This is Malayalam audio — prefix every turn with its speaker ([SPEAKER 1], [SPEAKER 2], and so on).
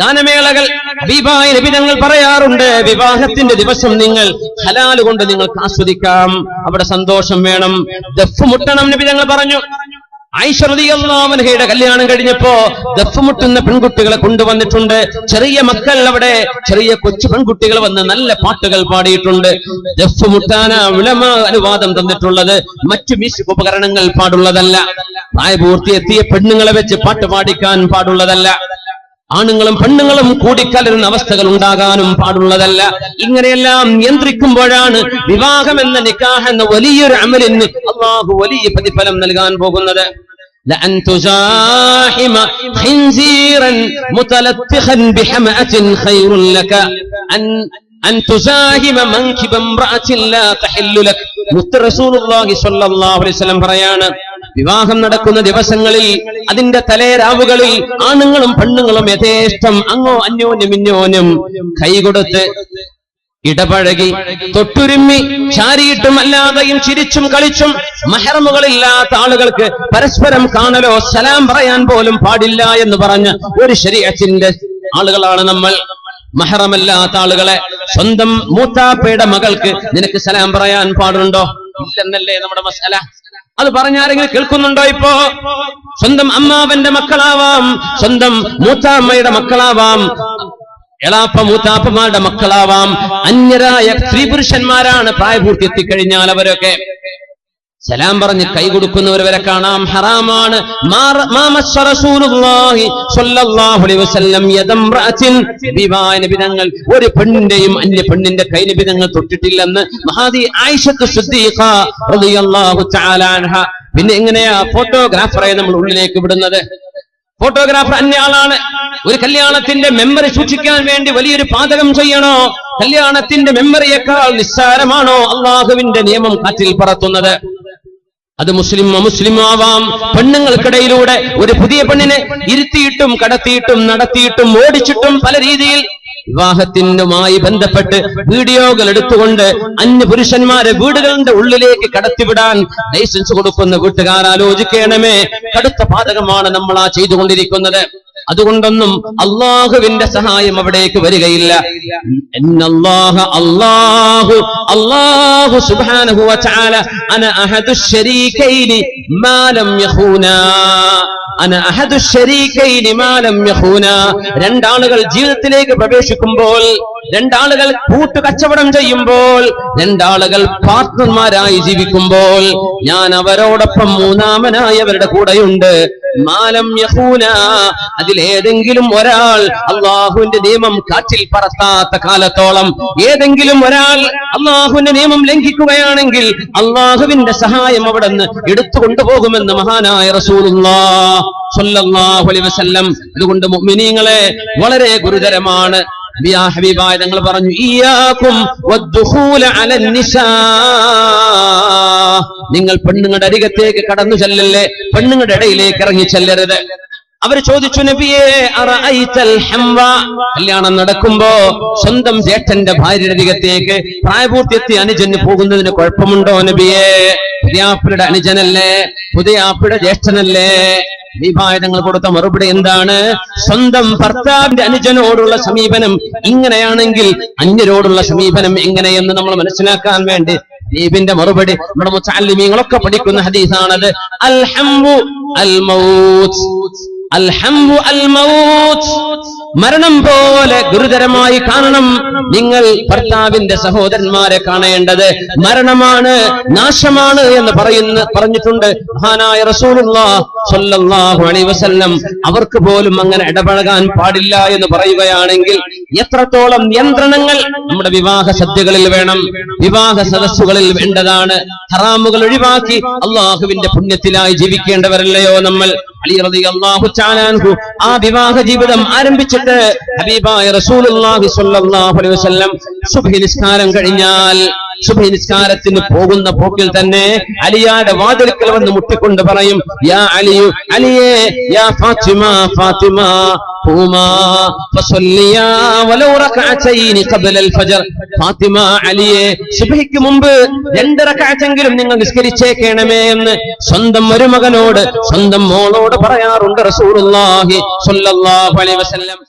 [SPEAKER 1] ഗാനമേളകൾ. ഹബീബായ നബി തങ്ങൾ പറയാറുണ്ട്, വിവാഹത്തിന്റെ ദിവസം നിങ്ങൾ ഹലാൽ കൊണ്ട് നിങ്ങൾക്ക് ആസ്വദിക്കാം, അവിടെ സന്തോഷം വേണം, ദഫ് മുട്ടണം. നബി തങ്ങൾ പറഞ്ഞു. ആയിഷ റളിയല്ലാഹു അൻഹയുടെ കല്യാണം കഴിഞ്ഞപ്പോ ദഫ് മുട്ടുന്ന പെൺകുട്ടികളെ കൊണ്ടുവന്നിട്ടുണ്ട്. ചെറിയ മക്കൾ, അവിടെ ചെറിയ കൊച്ചു പെൺകുട്ടികൾ വന്ന് നല്ല പാട്ടുകൾ പാടിയിട്ടുണ്ട്. ദഫ് മുട്ടാനാ ഉലമാ അനുവാദം തന്നിട്ടുള്ളത്, മറ്റു മ്യൂസിക് ഉപകരണങ്ങൾ പാടുള്ളതല്ല. പ്രായപൂർത്തിയെത്തിയ പെണ്ണുങ്ങളെ വെച്ച് പാട്ട് പാടിക്കാൻ പാടുള്ളതല്ല. ആണുങ്ങളും പെണ്ണുങ്ങളും കൂടിക്കലരുന്ന അവസ്ഥകൾ ഉണ്ടാകാനും പാടുള്ളതല്ല. ഇങ്ങനെയെല്ലാം നിയന്ത്രിക്കുമ്പോഴാണ് വിവാഹം എന്ന നിക്കാഹ് എന്ന വലിയൊരു അമലിന് അല്ലാഹു വലിയ പ്രതിഫലം നൽകാൻ പോകുന്നത്. لأن تزاحم خنزيرا متلطخا بحمأة خير لك أن تزاحم منكب امرأة لا تحل لك. മുത്ത് റസൂലുള്ളാഹി സ്വല്ലല്ലാഹു അലൈഹി വസല്ലം പറയാണ്, വിവാഹം നടക്കുന്ന ദിവസങ്ങളിൽ അതിന്റെ തലേരാവുകളിൽ ആണുങ്ങളും പെണ്ണുങ്ങളും യഥേഷ്ടം അങ്ങോ അന്യോന്യം കൈകൊടുത്ത് ഇടപഴകി തൊട്ടുരുമ്മി ചാരിയിട്ടും അല്ലാതെയും ചിരിച്ചും കളിച്ചും മഹ്റമുകളില്ലാത്ത ആളുകൾക്ക് പരസ്പരം കാണലോ സലാം പറയാൻ പോലും പാടില്ല എന്ന് പറഞ്ഞ ഒരു ശരീഅത്തിന്റെ ആളുകളാണ് നമ്മൾ. മഹ്റമല്ലാത്ത ആളുകളെ, സ്വന്തം മൂത്താപ്പയുടെ മകൾക്ക് നിനക്ക് സലാം പറയാൻ പാടുണ്ടോ? ഇല്ലെന്നല്ലേ നമ്മുടെ മസല. അത് പറഞ്ഞാരെങ്കിലും കേൾക്കുന്നുണ്ടോ? ഇപ്പോ സ്വന്തം അമ്മാവന്റെ മക്കളാവാം, സ്വന്തം മൂത്താമ്മയുടെ മക്കളാവാം, എളാപ്പ മൂത്താപ്പമാരുടെ മക്കളാവാം, അന്യരായ സ്ത്രീ പുരുഷന്മാരാണ്. പ്രായപൂർത്തി എത്തിക്കഴിഞ്ഞാൽ അവരൊക്കെ സലാം പറഞ്ഞ് കൈ കൊടുക്കുന്നവർ വരെ കാണാം. ഹറാമാണ്. ഒരു പെണ്ണിന്റെയും അന്യ പെണ്ണിന്റെ കൈ നബി തങ്ങൾ തൊട്ടിട്ടില്ലെന്ന് മഹാദി ആയിഷത്ത് സിദ്ദീഖ റളിയല്ലാഹു തആല അൻഹ. പിന്നെ എങ്ങനെയാ ഫോട്ടോഗ്രാഫറെ നമ്മൾ ഉള്ളിലേക്ക് വിടുന്നത്? ഫോട്ടോഗ്രാഫർ അന്യ ആളാണ്. ഒരു കല്യാണത്തിന്റെ മെമ്മറി സൂക്ഷിക്കാൻ വേണ്ടി വലിയൊരു പാതകം ചെയ്യണോ? കല്യാണത്തിന്റെ മെമ്മറിയേക്കാൾ നിസ്സാരമാണോ അള്ളാഹുവിന്റെ നിയമം കാറ്റിൽ പറത്തുന്നത്? അത് മുസ്ലിമോ ആവാം. പെണ്ണുങ്ങൾക്കിടയിലൂടെ ഒരു പുതിയ പെണ്ണിനെ ഇരുത്തിയിട്ടും കടത്തിയിട്ടും നടത്തിയിട്ടും ഓടിച്ചിട്ടും പല രീതിയിൽ വിവാഹത്തിനുമായി ബന്ധപ്പെട്ട് വീഡിയോകൾ എടുത്തുകൊണ്ട് അന്യ പുരുഷന്മാരെ വീടുകളുടെ ഉള്ളിലേക്ക് കടത്തിവിടാൻ ലൈസൻസ് കൊടുക്കുന്ന വീട്ടുകാർ ആലോചിക്കണമേ. കടുത്ത പാതകമാണ് നമ്മൾ ചെയ്തുകൊണ്ടിരിക്കുന്നത്. അതുകൊണ്ടൊന്നും അള്ളാഹുവിന്റെ സഹായം അവിടേക്ക് വരികയില്ല. അല്ലാഹു സുബ്ഹാനഹു വ തആല അന അഹദു ശരീകൈനി മാ ലം യഖൂനാ. രണ്ടാളുകൾ ജീവിതത്തിലേക്ക് പ്രവേശിക്കുമ്പോൾ, രണ്ടാളുകൾ കൂട്ടുകച്ചവടം ചെയ്യുമ്പോൾ, രണ്ടാളുകൾ പാർട്ട്ണർമാരായി ജീവിക്കുമ്പോൾ ഞാൻ അവരോടൊപ്പം മൂന്നാമനായി അവരുടെ കൂടെയുണ്ട്. മാലം യഖൂന, അതിലേതെങ്കിലും ഒരാൾ അള്ളാഹുവിന്റെ നിയമം കാറ്റിൽ പറത്താത്ത കാലത്തോളം, ഏതെങ്കിലും ഒരാൾ അള്ളാഹുവിന്റെ നിയമം ലംഘിക്കുകയാണെങ്കിൽ അള്ളാഹുവിന്റെ സഹായം അവിടെ നിന്ന് എടുത്തു കൊണ്ടുപോകുമെന്ന് മഹാനായ റസൂലുള്ളാഹി സ്വല്ലല്ലാഹു അലൈഹി വസല്ലം. അതുകൊണ്ട് മുഅ്മിനീങ്ങളെ വളരെ ഗുരുതരമാണ്. ഹബീബായ തങ്ങൾ പറഞ്ഞു, ഇയ്യാകും വദ്ദുഖൂല അലൻ നിസാ. നിങ്ങൾ പെണ്ണുങ്ങളുടെ അരികത്തേക്ക് കടന്നു ചെല്ലല്ലേ, പെണ്ണുങ്ങളുടെ ഇടയിലേക്ക് ഇറങ്ങി ചെല്ലരുത്. അവർ ചോദിച്ചു, നബിയേ അറഅയ്തൽ ഹംവ, കല്യാണം നടക്കുമ്പോ സ്വന്തം ജേഷ്ഠന്റെ ഭാര്യയുടെ അരികത്തേക്ക് പ്രായപൂർത്തിയെത്തിയ അനുജന് പോകുന്നതിന് കുഴപ്പമുണ്ടോ നബിയേ? പുതിയാപ്പിളുടെ അനുജനല്ലേ, പുതിയാപ്പിളുടെ ജ്യേഷ്ഠനല്ലേ? വിഭാഗങ്ങൾ കൊടുത്ത മറുപടി എന്താണ്? സ്വന്തം ഭർത്താവിന്റെ അനുജനോടുള്ള സമീപനം ഇങ്ങനെയാണെങ്കിൽ അന്യരോടുള്ള സമീപനം എങ്ങനെയെന്ന് നമ്മൾ മനസ്സിലാക്കാൻ വേണ്ടി ദീപിന്റെ മറുപടി നമ്മുടെ മുതഅല്ലിമീങ്ങളൊക്കെ പഠിക്കുന്ന ഹദീസാണത്. അൽഹംബു അൽ മൗത്ത്, അൽഹംബു അൽ മൗത്ത്, മരണം പോലെ ഗുരുതരമായി കാണണം നിങ്ങൾ ഭർത്താവിന്റെ സഹോദരന്മാരെ കാണേണ്ടത്. മരണമാണ്, നാശമാണ് എന്ന് പറഞ്ഞിട്ടുണ്ട് മഹാനായ റസൂലുള്ളാഹി സ്വല്ലല്ലാഹു അലൈഹി വസല്ലം. അവർക്ക് പോലും അങ്ങനെ ഇടപഴകാൻ പാടില്ല എന്ന് പറയുകയാണെങ്കിൽ എത്രത്തോളം നിയന്ത്രണങ്ങൾ നമ്മുടെ വിവാഹ സദ്യകളിൽ വേണം, വിവാഹ സദസ്സുകളിൽ വേണ്ടതാണ്. ഹറാമുകൾ ഒഴിവാക്കി അള്ളാഹുവിന്റെ പുണ്യത്തിലായി ജീവിക്കേണ്ടവരല്ലയോ നമ്മൾ? അലി റളിയല്ലാഹു തആല അൻഹു ആ വിവാഹ ജീവിതം ആരംഭിച്ചിട്ട് ഹബീബായ റസൂലുള്ളാഹി സ്വല്ലല്ലാഹു അലൈഹി വസല്ലം സുബ്ഹി നിസ്കാരം കഴിഞ്ഞാൽ, സുബ്ഹി നിസ്കാരത്തിന് പോകുന്ന പോക്കിൽ തന്നെ അലിയുടെ വാതിൽക്കൽ വന്ന് മുട്ടിക്കൊണ്ട് പറയും, യാ അലിയു, അലിയേ, യാ ഫാത്തിമ, ഫാത്തിമ ഖൂമാ ഫസല്ലിയാ വലൗ റകഅതൈനി ഖബ്ല അൽ-ഫജ്ർ. ഫാത്തിമ, അലിയേ, സുബ്ഹിക്ക് മുമ്പ് 2 റകഅത്തെങ്കിലും നിങ്ങൾ നിസ്കരിച്ചേക്കണമേ എന്ന് സ്വന്തം മരുമകനോട്, സ്വന്തം മോളോട് പറയാറുണ്ട് റസൂലുള്ളാഹി സ്വല്ലല്ലാഹു അലൈഹി വസല്ലം.